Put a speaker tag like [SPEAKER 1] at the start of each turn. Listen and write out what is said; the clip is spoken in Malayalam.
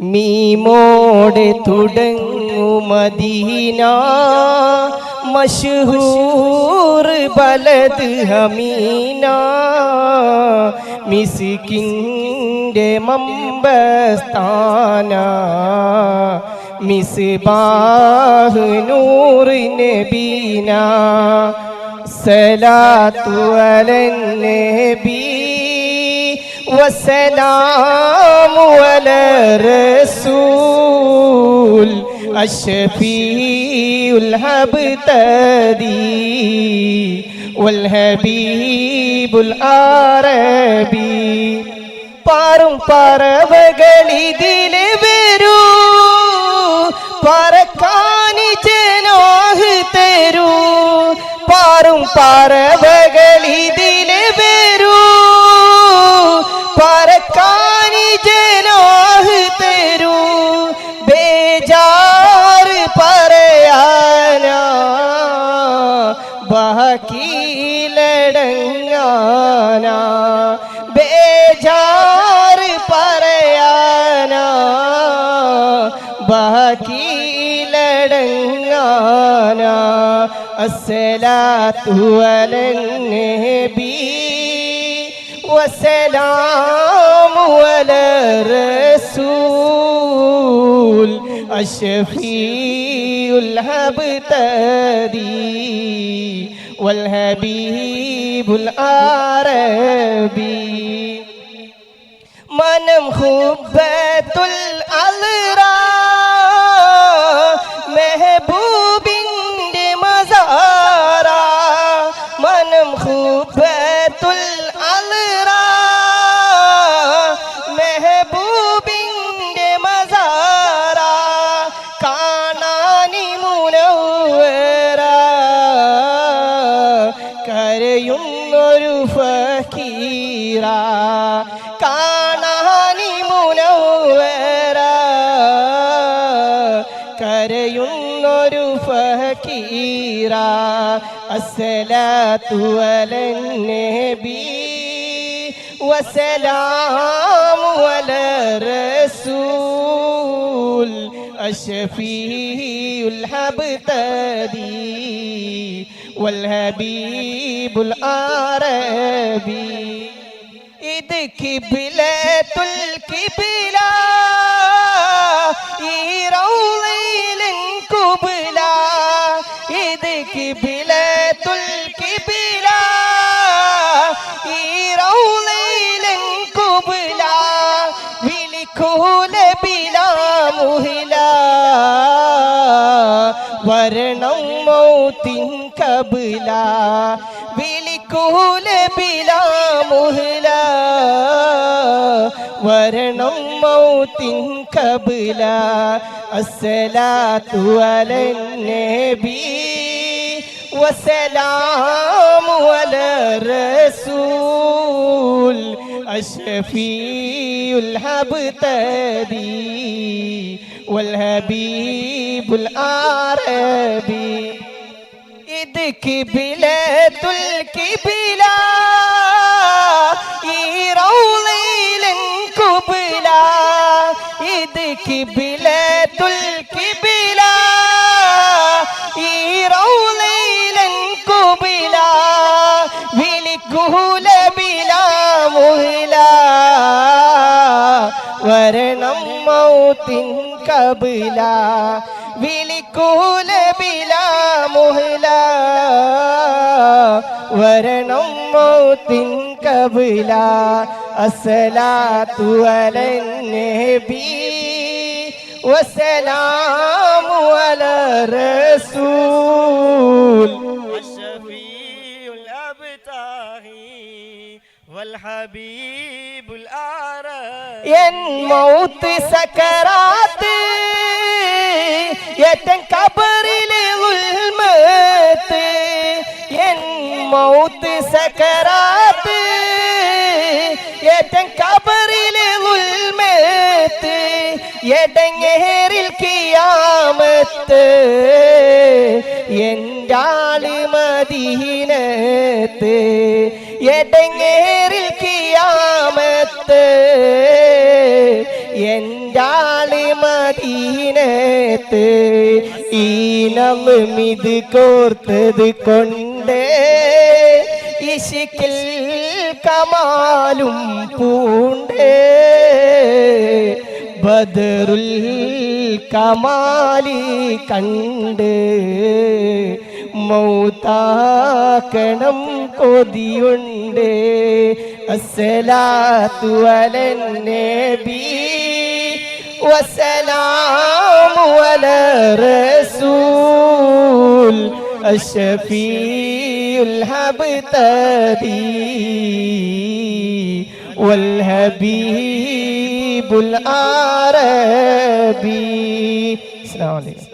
[SPEAKER 1] മീമോടെ തുടങ്ങു മദീന മഷ്ഹൂർ ബലദ് ഹമീന മിസ്കിൻ്റെ മമ്പസ്ഥാന മിസ്ബാഹ് നൂർ നബീന സലാത്തു അലൻ നബി والسلام على الرسول الشفيع الهبتدي والحبيب العربي പാറും പറവകളിതിലെ വരൂ പറക്കാനി ജനാഹ് തരൂ പാറും പറവകളിതിലെ വരൂ പറക്കാനി ജനാഹ് തരൂ ബേജാർ പറയാനാ ബാക്കിലടങ്ങാനാ ബേജാർ പറയാനാ ബാക്കിലടങ്ങാനാ അസ്സലാത്തു അലൻ നബി والسلام على الرسول الشفيع الهبتدي والحبيب العربي منم خبة الألرا محبوب مزارا منم خبة الألرا മെഹബൂബിൻ്റെ മസാര കാണാനി മുനവ്വറ കരയുന്നൊരു ഫക്കീറ കാണാനി മുനവ്വറ കരയുന്നൊരു ഫക്കീറ അസ്സലാത്തു അലൻ നബി والسلام على الرسول الشفيع الهبتدي والحبيب العربي إذ قبلة القبلة روضة القبلة إذ قبلة القبلة വരണം മൗത്തിൻ കബല വിളിക്കൂല ബിലാ മുഹ്ല വരണം മൗത്തിൻ കബല അസ്സലാത്തു അലൻ നബി വസ്സലാമു അലാ റസൂൽ الشفيع الهبتدي والحبيب العربي إذ قبلة القبلة روضة القبلة إذ قبلة القبلة روضة القبلة വിളിക്കൂല ബിലാ മുഹ്ല വരണം മൗത്തിൻ കബല വിളിക്കൂല ബിലാ മുഹ്ല വരണം മൗത്തിൻ കബല അസ്സലാത്തു അലൻ നബി വസ്സലാമു അലാ റസൂൽ والحبيب الأعرى ين موت سكرات يتنكبر لظلمات ين موت سكرات يتنكبر لظلمات يدنير القيامة يندال مدينة എടങ്ങേറിൽ കിയാമത്ത് എൻ്റാളി മദീനത്ത് ഈ നവമിത് കോർത്തത് കൊണ്ട് ഇശിക്കിൽ കമാലും പൂണ്ട് ബദറുൽ കമാലി കണ്ട് മൗതാക്കണം കൊതിയുണ്ട് അസ്സലാത്തു അലൻ നബി വസ്സലാമു അലാ റസൂൽ അഷ്ഫീഉൽ ഹബ്തദി വൽ ഹബീബുൽ അറബി. അസ്സലാമു അലൈക്കും.